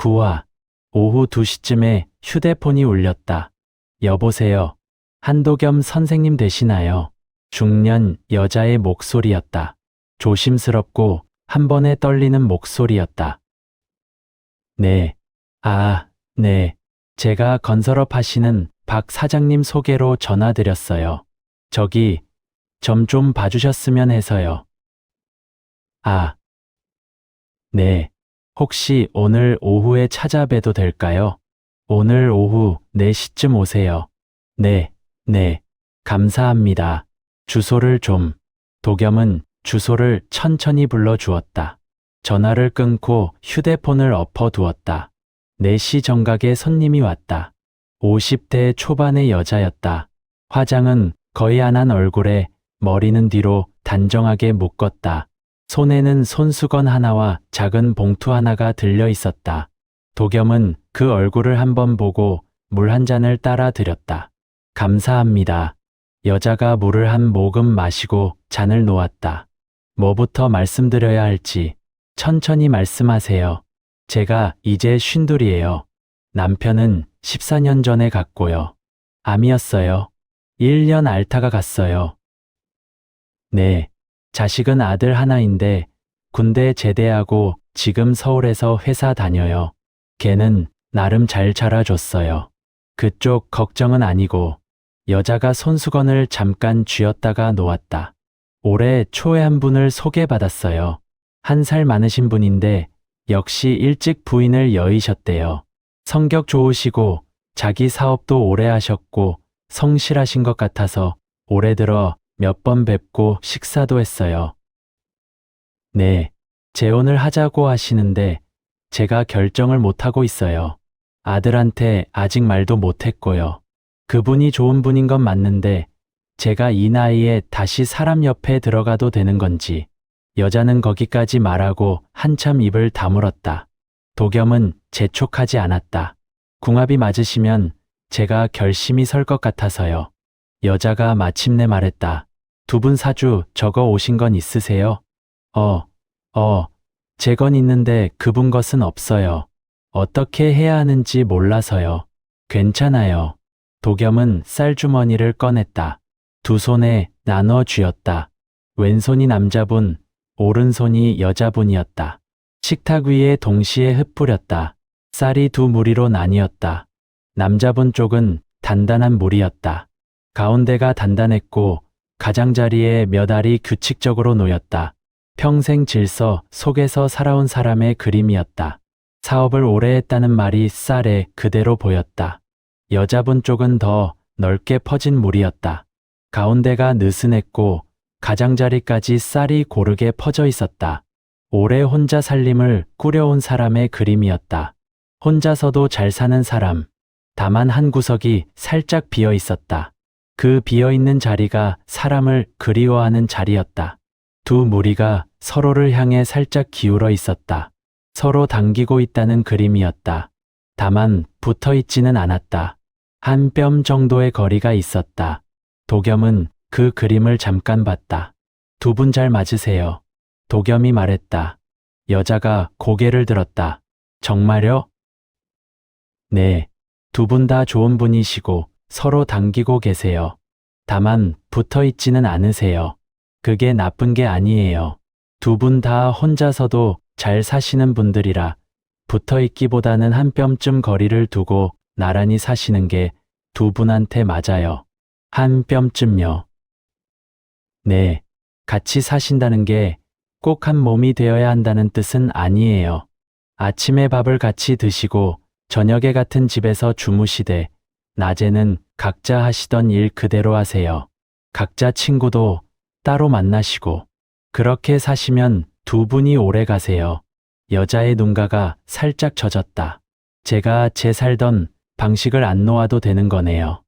9화 오후 2시쯤에 휴대폰이 울렸다. 여보세요. 한도겸 선생님 되시나요? 중년 여자의 목소리였다. 조심스럽고 한 번에 떨리는 목소리였다. 네. 네. 제가 건설업 하시는 박 사장님 소개로 전화드렸어요. 저기 점 좀 봐주셨으면 해서요. 네. 혹시 오늘 오후에 찾아뵈도 될까요? 오늘 오후 4시쯤 오세요. 네. 감사합니다. 주소를 좀. 도겸은 주소를 천천히 불러주었다. 전화를 끊고 휴대폰을 엎어두었다. 4시 정각에 손님이 왔다. 50대 초반의 여자였다. 화장은 거의 안 한 얼굴에 머리는 뒤로 단정하게 묶었다. 손에는 손수건 하나와 작은 봉투 하나가 들려 있었다. 도겸은 그 얼굴을 한번 보고 물 한 잔을 따라 드렸다. 감사합니다. 여자가 물을 한 모금 마시고 잔을 놓았다. 뭐부터 말씀드려야 할지 천천히 말씀하세요. 제가 이제 52이에요. 남편은 14년 전에 갔고요. 암이었어요. 1년 앓다가 갔어요. 네. 자식은 아들 하나인데 군대 제대하고 지금 서울에서 회사 다녀요. 걔는 나름 잘 자라줬어요. 그쪽 걱정은 아니고. 여자가 손수건을 잠깐 쥐었다가 놓았다. 올해 초에 한 분을 소개받았어요. 1살 많으신 분인데 역시 일찍 부인을 여의셨대요. 성격 좋으시고 자기 사업도 오래 하셨고 성실하신 것 같아서 올해 들어 몇 번 뵙고 식사도 했어요. 네, 재혼을 하자고 하시는데 제가 결정을 못하고 있어요. 아들한테 아직 말도 못했고요. 그분이 좋은 분인 건 맞는데 제가 이 나이에 다시 사람 옆에 들어가도 되는 건지. 여자는 거기까지 말하고 한참 입을 다물었다. 도겸은 재촉하지 않았다. 궁합이 맞으시면 제가 결심이 설 것 같아서요. 여자가 마침내 말했다. 2분 사주 적어 오신 건 있으세요? 제 건 있는데 그분 것은 없어요. 어떻게 해야 하는지 몰라서요. 괜찮아요. 도겸은 쌀주머니를 꺼냈다. 2 손에 나눠 쥐었다. 왼손이 남자분, 오른손이 여자분이었다. 식탁 위에 동시에 흩뿌렸다. 쌀이 2 무리로 나뉘었다. 남자분 쪽은 단단한 물이었다. 가운데가 단단했고 가장자리에 몇 알이 규칙적으로 놓였다. 평생 질서 속에서 살아온 사람의 그림이었다. 사업을 오래 했다는 말이 쌀에 그대로 보였다. 여자분 쪽은 더 넓게 퍼진 물이었다. 가운데가 느슨했고 가장자리까지 쌀이 고르게 퍼져 있었다. 오래 혼자 살림을 꾸려온 사람의 그림이었다. 혼자서도 잘 사는 사람. 다만 한 구석이 살짝 비어 있었다. 그 비어있는 자리가 사람을 그리워하는 자리였다. 2 무리가 서로를 향해 살짝 기울어 있었다. 서로 당기고 있다는 그림이었다. 다만 붙어 있지는 않았다. 한 뼘 정도의 거리가 있었다. 도겸은 그 그림을 잠깐 봤다. 2 분 잘 맞으세요. 도겸이 말했다. 여자가 고개를 들었다. 정말요? 네. 2 분 다 좋은 분이시고 서로 당기고 계세요. 다만 붙어 있지는 않으세요. 그게 나쁜 게 아니에요. 2 분 다 혼자서도 잘 사시는 분들이라 붙어 있기보다는 한 뼘쯤 거리를 두고 나란히 사시는 게 2 분한테 맞아요. 한 뼘쯤요. 네. 같이 사신다는 게 꼭 한 몸이 되어야 한다는 뜻은 아니에요. 아침에 밥을 같이 드시고 저녁에 같은 집에서 주무시되 낮에는 각자 하시던 일 그대로 하세요. 각자 친구도 따로 만나시고 그렇게 사시면 2 분이 오래 가세요. 여자의 눈가가 살짝 젖었다. 제가 제 살던 방식을 안 놓아도 되는 거네요.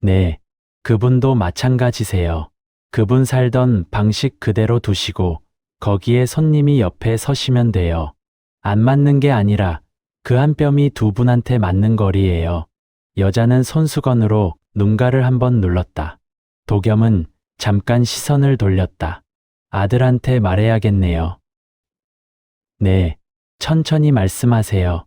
네, 그분도 마찬가지세요. 그분 살던 방식 그대로 두시고 거기에 손님이 옆에 서시면 돼요. 안 맞는 게 아니라 그 한 뼘이 2 분한테 맞는 거리예요. 여자는 손수건으로 눈가를 한번 눌렀다. 도겸은 잠깐 시선을 돌렸다. 아들한테 말해야겠네요. 네, 천천히 말씀하세요.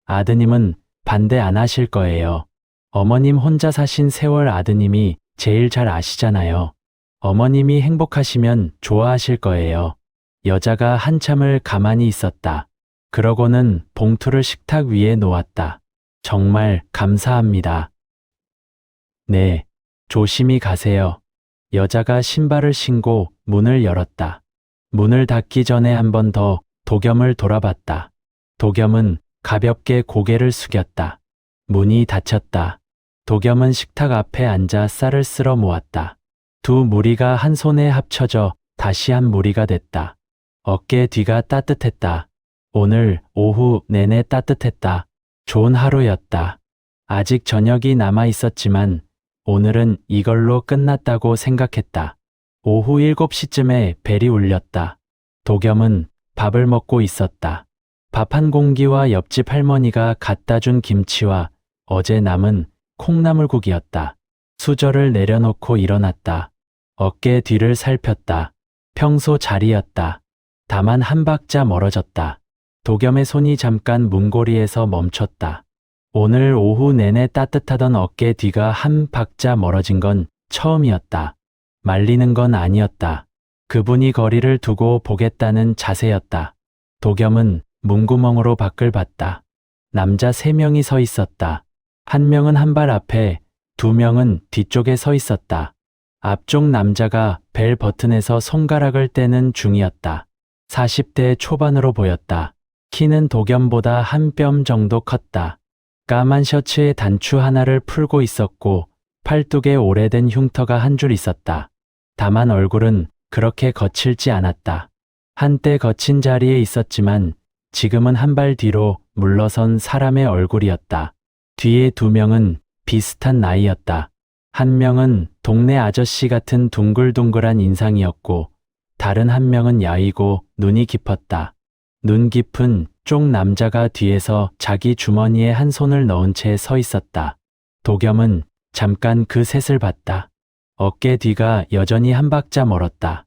아드님은 반대 안 하실 거예요. 어머님 혼자 사신 세월 아드님이 제일 잘 아시잖아요. 어머님이 행복하시면 좋아하실 거예요. 여자가 한참을 가만히 있었다. 그러고는 봉투를 식탁 위에 놓았다. 정말 감사합니다. 네, 조심히 가세요. 여자가 신발을 신고 문을 열었다. 문을 닫기 전에 한 번 더 도겸을 돌아봤다. 도겸은 가볍게 고개를 숙였다. 문이 닫혔다. 도겸은 식탁 앞에 앉아 쌀을 쓸어 모았다. 두 무리가 한 손에 합쳐져 다시 한 무리가 됐다. 어깨 뒤가 따뜻했다. 오늘 오후 내내 따뜻했다. 좋은 하루였다. 아직 저녁이 남아 있었지만 오늘은 이걸로 끝났다고 생각했다. 오후 7시쯤에 벨이 울렸다. 도겸은 밥을 먹고 있었다. 밥 한 공기와 옆집 할머니가 갖다 준 김치와 어제 남은 콩나물국이었다. 수저를 내려놓고 일어났다. 어깨 뒤를 살폈다. 평소 자리였다. 다만 한 박자 멀어졌다. 도겸의 손이 잠깐 문고리에서 멈췄다. 오늘 오후 내내 따뜻하던 어깨 뒤가 한 박자 멀어진 건 처음이었다. 말리는 건 아니었다. 그분이 거리를 두고 보겠다는 자세였다. 도겸은 문구멍으로 밖을 봤다. 남자 3명이 서 있었다. 한 명은 한 발 앞에, 2명은 뒤쪽에 서 있었다. 앞쪽 남자가 벨 버튼에서 손가락을 떼는 중이었다. 40대 초반으로 보였다. 키는 도겸보다 한 뼘 정도 컸다. 까만 셔츠에 단추 하나를 풀고 있었고 팔뚝에 오래된 흉터가 한 줄 있었다. 다만 얼굴은 그렇게 거칠지 않았다. 한때 거친 자리에 있었지만 지금은 한 발 뒤로 물러선 사람의 얼굴이었다. 뒤에 2명은 비슷한 나이였다. 한 명은 동네 아저씨 같은 둥글둥글한 인상이었고 다른 한 명은 야위고 눈이 깊었다. 눈 깊은 쪽 남자가 뒤에서 자기 주머니에 한 손을 넣은 채 서 있었다. 도겸은 잠깐 그 셋을 봤다. 어깨 뒤가 여전히 한 박자 멀었다.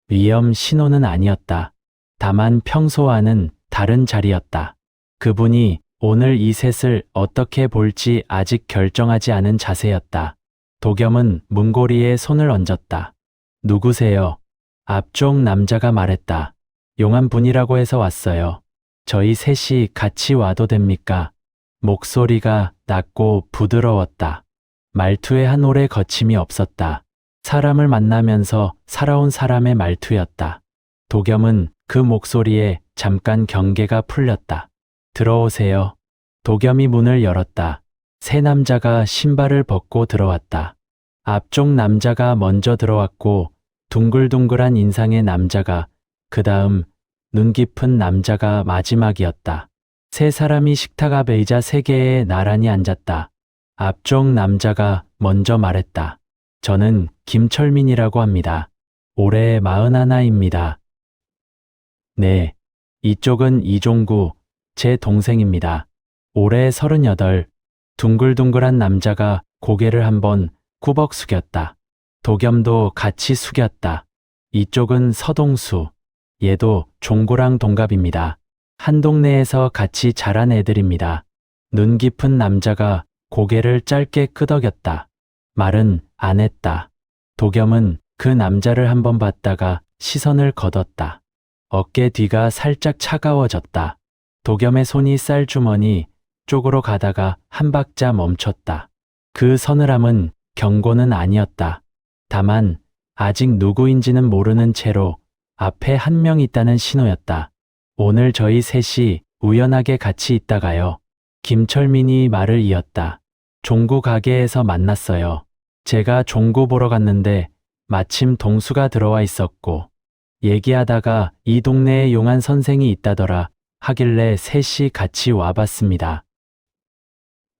위험 신호는 아니었다. 다만 평소와는 다른 자리였다. 그분이 오늘 이 셋을 어떻게 볼지 아직 결정하지 않은 자세였다. 도겸은 문고리에 손을 얹었다. 누구세요? 앞쪽 남자가 말했다. 용한 분이라고 해서 왔어요. 저희 셋이 같이 와도 됩니까? 목소리가 낮고 부드러웠다. 말투에 한 올의 거침이 없었다. 사람을 만나면서 살아온 사람의 말투였다. 도겸은 그 목소리에 잠깐 경계가 풀렸다. 들어오세요. 도겸이 문을 열었다. 세 남자가 신발을 벗고 들어왔다. 앞쪽 남자가 먼저 들어왔고 둥글둥글한 인상의 남자가 그 다음 눈 깊은 남자가 마지막이었다. 세 사람이 식탁 앞 의자 3개에 나란히 앉았다. 앞쪽 남자가 먼저 말했다. 저는 김철민이라고 합니다. 올해 41입니다. 네, 이쪽은 이종구, 제 동생입니다. 올해 38. 둥글둥글한 남자가 고개를 한번 꾸벅 숙였다. 도겸도 같이 숙였다. 이쪽은 서동수, 얘도 종구랑 동갑입니다. 한 동네에서 같이 자란 애들입니다. 눈 깊은 남자가 고개를 짧게 끄덕였다. 말은 안 했다. 도겸은 그 남자를 한번 봤다가 시선을 걷었다. 어깨 뒤가 살짝 차가워졌다. 도겸의 손이 쌀주머니 쪽으로 가다가 한 박자 멈췄다. 그 서늘함은 경고는 아니었다. 다만 아직 누구인지는 모르는 채로 앞에 한 명 있다는 신호였다. 오늘 저희 셋이 우연하게 같이 있다가요. 김철민이 말을 이었다. 종구 가게에서 만났어요. 제가 종구 보러 갔는데 마침 동수가 들어와 있었고 얘기하다가 이 동네에 용한 선생이 있다더라 하길래 셋이 같이 와봤습니다.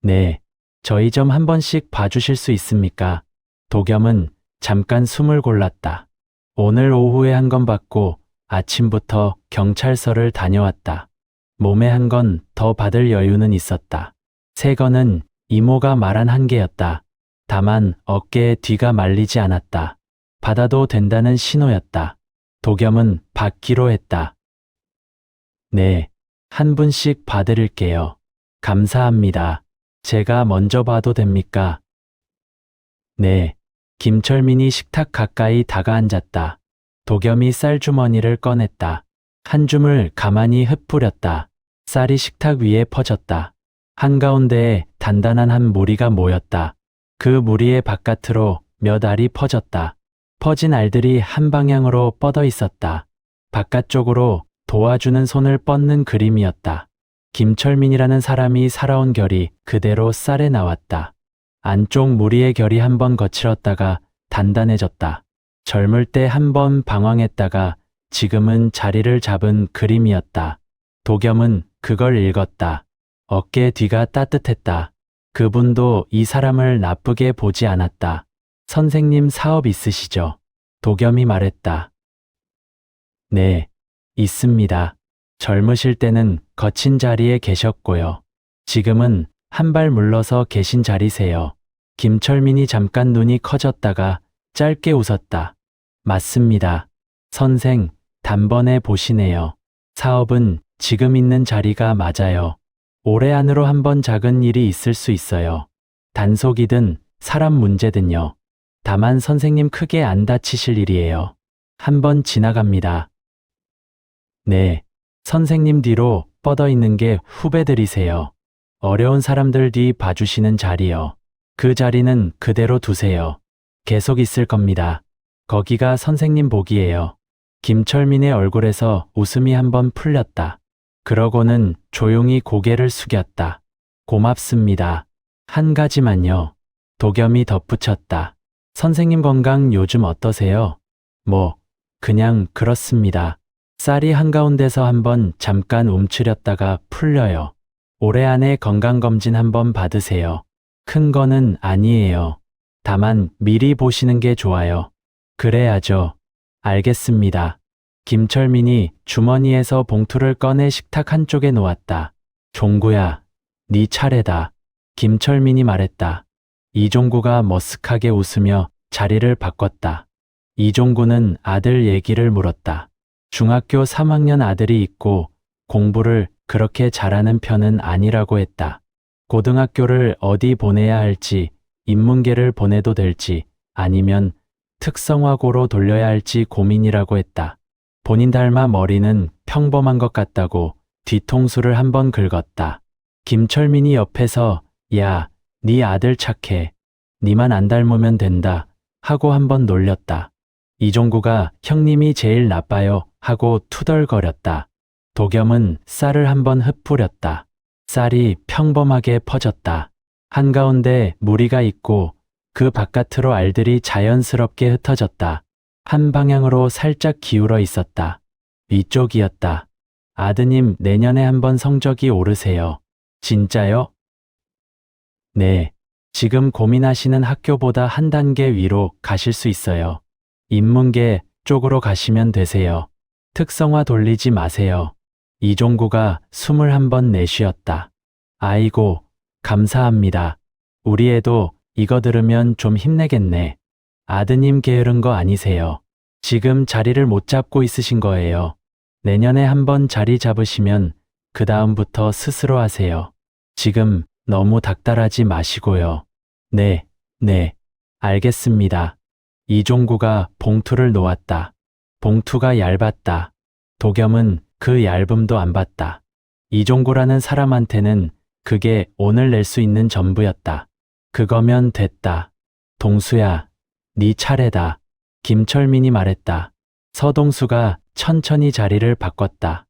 네, 저희 좀 한 번씩 봐주실 수 있습니까? 도겸은 잠깐 숨을 골랐다. 오늘 오후에 한 건 받고 아침부터 경찰서를 다녀왔다. 몸에 한 건 더 받을 여유는 있었다. 새 거는 이모가 말한 한 개였다. 다만 어깨에 뒤가 말리지 않았다. 받아도 된다는 신호였다. 도겸은 받기로 했다. 네, 한 분씩 봐드릴게요. 감사합니다. 제가 먼저 봐도 됩니까? 네. 김철민이 식탁 가까이 다가앉았다. 도겸이 쌀주머니를 꺼냈다. 한 줌을 가만히 흩뿌렸다. 쌀이 식탁 위에 퍼졌다. 한가운데에 단단한 한 무리가 모였다. 그 무리의 바깥으로 몇 알이 퍼졌다. 퍼진 알들이 한 방향으로 뻗어 있었다. 바깥쪽으로 도와주는 손을 뻗는 그림이었다. 김철민이라는 사람이 살아온 결이 그대로 쌀에 나왔다. 안쪽 무리의 결이 한번 거칠었다가 단단해졌다. 젊을 때 한번 방황했다가 지금은 자리를 잡은 그림이었다. 도겸은 그걸 읽었다. 어깨 뒤가 따뜻했다. 그분도 이 사람을 나쁘게 보지 않았다. 선생님 사업 있으시죠? 도겸이 말했다. 네, 있습니다. 젊으실 때는 거친 자리에 계셨고요. 지금은 한 발 물러서 계신 자리세요. 김철민이 잠깐 눈이 커졌다가 짧게 웃었다. 맞습니다. 선생, 단번에 보시네요. 사업은 지금 있는 자리가 맞아요. 올해 안으로 한번 작은 일이 있을 수 있어요. 단속이든 사람 문제든요. 다만 선생님 크게 안 다치실 일이에요. 한번 지나갑니다. 네, 선생님 뒤로 뻗어 있는 게 후배들이세요. 어려운 사람들 뒤 봐주시는 자리요. 그 자리는 그대로 두세요. 계속 있을 겁니다. 거기가 선생님 복이에요. 김철민의 얼굴에서 웃음이 한번 풀렸다. 그러고는 조용히 고개를 숙였다. 고맙습니다. 한 가지만요. 도겸이 덧붙였다. 선생님 건강 요즘 어떠세요? 그냥 그렇습니다. 쌀이 한가운데서 한번 잠깐 움츠렸다가 풀려요. 올해 안에 건강검진 한번 받으세요. 큰 거는 아니에요. 다만 미리 보시는 게 좋아요. 그래야죠. 알겠습니다. 김철민이 주머니에서 봉투를 꺼내 식탁 한쪽에 놓았다. 종구야, 네 차례다. 김철민이 말했다. 이종구가 머쓱하게 웃으며 자리를 바꿨다. 이종구는 아들 얘기를 물었다. 중학교 3학년 아들이 있고 공부를 그렇게 잘하는 편은 아니라고 했다. 고등학교를 어디 보내야 할지, 인문계를 보내도 될지, 아니면 특성화고로 돌려야 할지 고민이라고 했다. 본인 닮아 머리는 평범한 것 같다고 뒤통수를 한번 긁었다. 김철민이 옆에서 야, 네 아들 착해. 니만 안 닮으면 된다 하고 한번 놀렸다. 이종구가 형님이 제일 나빠요 하고 투덜거렸다. 도겸은 쌀을 한번 흩뿌렸다. 쌀이 평범하게 퍼졌다. 한가운데 무리가 있고 그 바깥으로 알들이 자연스럽게 흩어졌다. 한 방향으로 살짝 기울어 있었다. 이쪽이었다. 아드님 내년에 한번 성적이 오르세요. 진짜요? 네. 지금 고민하시는 학교보다 한 단계 위로 가실 수 있어요. 인문계 쪽으로 가시면 되세요. 특성화 돌리지 마세요. 이종구가 숨을 한번 내쉬었다. 아이고, 감사합니다. 우리 애도 이거 들으면 좀 힘내겠네. 아드님 게으른 거 아니세요. 지금 자리를 못 잡고 있으신 거예요. 내년에 한번 자리 잡으시면 그 다음부터 스스로 하세요. 지금 너무 닥달하지 마시고요. 네, 알겠습니다. 이종구가 봉투를 놓았다. 봉투가 얇았다. 도겸은 그 얇음도 안 봤다. 이종구라는 사람한테는 그게 오늘 낼 수 있는 전부였다. 그거면 됐다. 동수야, 네 차례다. 김철민이 말했다. 서동수가 천천히 자리를 바꿨다.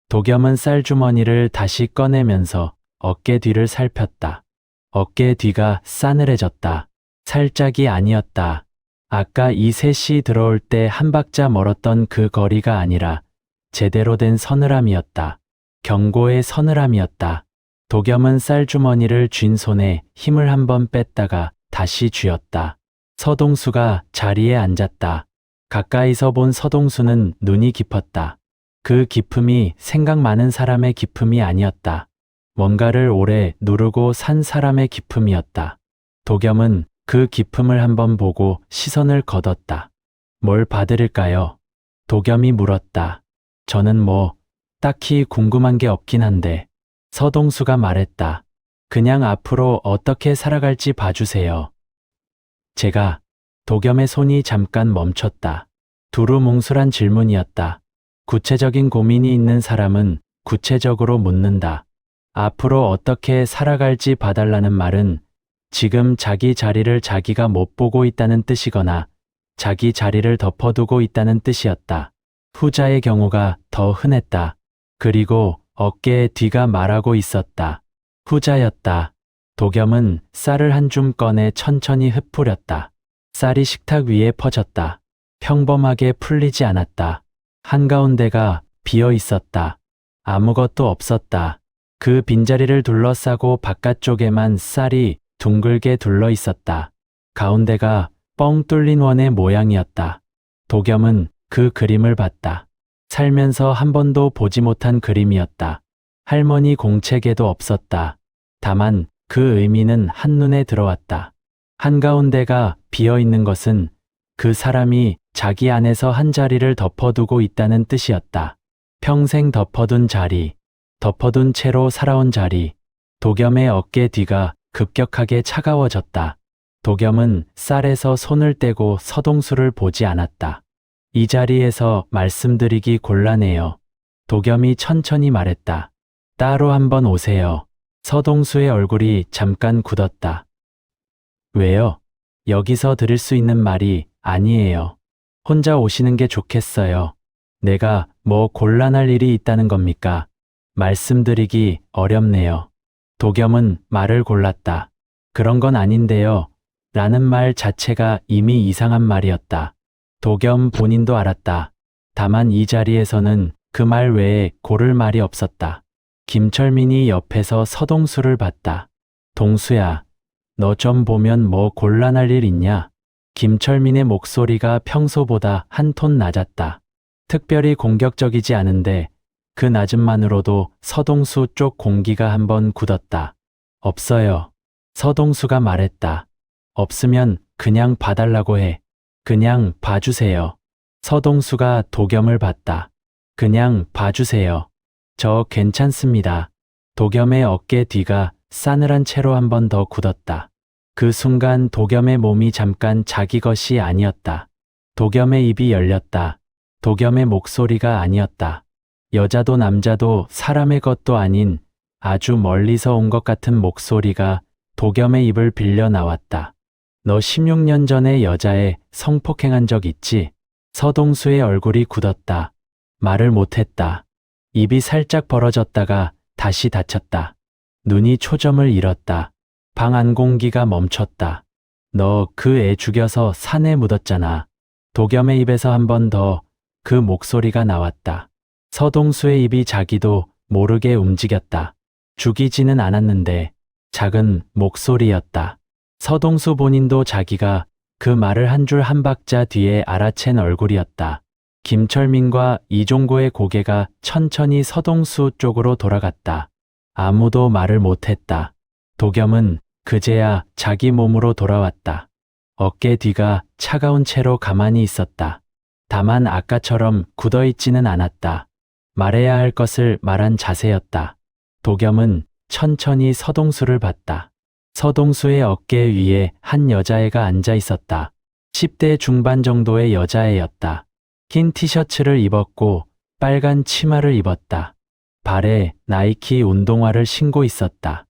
도겸은 쌀주머니를 다시 꺼내면서 어깨 뒤를 살폈다. 어깨 뒤가 싸늘해졌다. 살짝이 아니었다. 아까 이 셋이 들어올 때 한 박자 멀었던 그 거리가 아니라 제대로 된 서늘함이었다. 경고의 서늘함이었다. 도겸은 쌀주머니를 쥔 손에 힘을 한번 뺐다가 다시 쥐었다. 서동수가 자리에 앉았다. 가까이서 본 서동수는 눈이 깊었다. 그 깊음이 생각 많은 사람의 깊음이 아니었다. 뭔가를 오래 누르고 산 사람의 깊음이었다. 도겸은 그 깊음을 한번 보고 시선을 걷었다. 뭘 봐드릴까요? 도겸이 물었다. 저는 딱히 궁금한 게 없긴 한데. 서동수가 말했다. 그냥 앞으로 어떻게 살아갈지 봐주세요. 제가. 도겸의 손이 잠깐 멈췄다. 두루뭉술한 질문이었다. 구체적인 고민이 있는 사람은 구체적으로 묻는다. 앞으로 어떻게 살아갈지 봐달라는 말은 지금 자기 자리를 자기가 못 보고 있다는 뜻이거나 자기 자리를 덮어두고 있다는 뜻이었다. 후자의 경우가 더 흔했다. 그리고 어깨에 뒤가 말하고 있었다. 후자였다. 도겸은 쌀을 한 줌 꺼내 천천히 흩뿌렸다. 쌀이 식탁 위에 퍼졌다. 평범하게 풀리지 않았다. 한가운데가 비어 있었다. 아무것도 없었다. 그 빈자리를 둘러싸고 바깥쪽에만 쌀이 둥글게 둘러 있었다. 가운데가 뻥 뚫린 원의 모양이었다. 도겸은 그 그림을 봤다. 살면서 한 번도 보지 못한 그림이었다. 할머니 공책에도 없었다. 다만 그 의미는 한눈에 들어왔다. 한가운데가 비어 있는 것은 그 사람이 자기 안에서 한 자리를 덮어두고 있다는 뜻이었다. 평생 덮어둔 자리, 덮어둔 채로 살아온 자리. 도겸의 어깨 뒤가 급격하게 차가워졌다. 도겸은 쌀에서 손을 떼고 서동수를 보지 않았다. 이 자리에서 말씀드리기 곤란해요. 도겸이 천천히 말했다. 따로 한번 오세요. 서동수의 얼굴이 잠깐 굳었다. 왜요? 여기서 드릴 수 있는 말이 아니에요. 혼자 오시는 게 좋겠어요. 내가 뭐 곤란할 일이 있다는 겁니까? 말씀드리기 어렵네요. 도겸은 말을 골랐다. 그런 건 아닌데요. 라는 말 자체가 이미 이상한 말이었다. 도겸 본인도 알았다. 다만 이 자리에서는 그 말 외에 고를 말이 없었다. 김철민이 옆에서 서동수를 봤다. 동수야, 너 좀 보면 뭐 곤란할 일 있냐? 김철민의 목소리가 평소보다 한 톤 낮았다. 특별히 공격적이지 않은데 그 낮음만으로도 서동수 쪽 공기가 한번 굳었다. 없어요. 서동수가 말했다. 없으면 그냥 봐달라고 해. 그냥 봐주세요. 서동수가 도겸을 봤다. 그냥 봐주세요. 저 괜찮습니다. 도겸의 어깨 뒤가 싸늘한 채로 한 번 더 굳었다. 그 순간 도겸의 몸이 잠깐 자기 것이 아니었다. 도겸의 입이 열렸다. 도겸의 목소리가 아니었다. 여자도 남자도 사람의 것도 아닌 아주 멀리서 온 것 같은 목소리가 도겸의 입을 빌려 나왔다. 너 16년 전에 여자애 성폭행한 적 있지? 서동수의 얼굴이 굳었다. 말을 못했다. 입이 살짝 벌어졌다가 다시 닫혔다. 눈이 초점을 잃었다. 방 안 공기가 멈췄다. 너 그 애 죽여서 산에 묻었잖아. 도겸의 입에서 한 번 더 그 목소리가 나왔다. 서동수의 입이 자기도 모르게 움직였다. 죽이지는 않았는데 작은 목소리였다. 서동수 본인도 자기가 그 말을 한 줄 한 박자 뒤에 알아챈 얼굴이었다. 김철민과 이종구의 고개가 천천히 서동수 쪽으로 돌아갔다. 아무도 말을 못했다. 도겸은 그제야 자기 몸으로 돌아왔다. 어깨 뒤가 차가운 채로 가만히 있었다. 다만 아까처럼 굳어있지는 않았다. 말해야 할 것을 말한 자세였다. 도겸은 천천히 서동수를 봤다. 서동수의 어깨 위에 한 여자애가 앉아 있었다. 10대 중반 정도의 여자애였다. 흰 티셔츠를 입었고 빨간 치마를 입었다. 발에 나이키 운동화를 신고 있었다.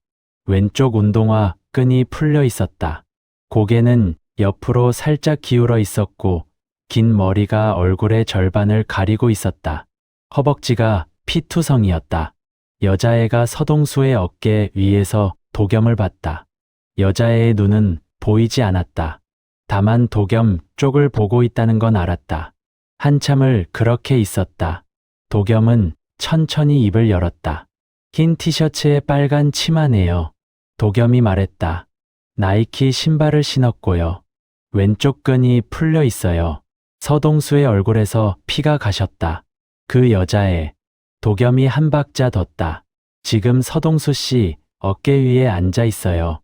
왼쪽 운동화 끈이 풀려 있었다. 고개는 옆으로 살짝 기울어 있었고 긴 머리가 얼굴의 절반을 가리고 있었다. 허벅지가 피투성이었다. 여자애가 서동수의 어깨 위에서 도겸을 봤다. 여자애의 눈은 보이지 않았다. 다만 도겸 쪽을 보고 있다는 건 알았다. 한참을 그렇게 있었다. 도겸은 천천히 입을 열었다. 흰 티셔츠에 빨간 치마네요. 도겸이 말했다. 나이키 신발을 신었고요. 왼쪽 끈이 풀려 있어요. 서동수의 얼굴에서 피가 가셨다. 그 여자애. 도겸이 한 박자 뒀다. 지금 서동수 씨 어깨 위에 앉아 있어요.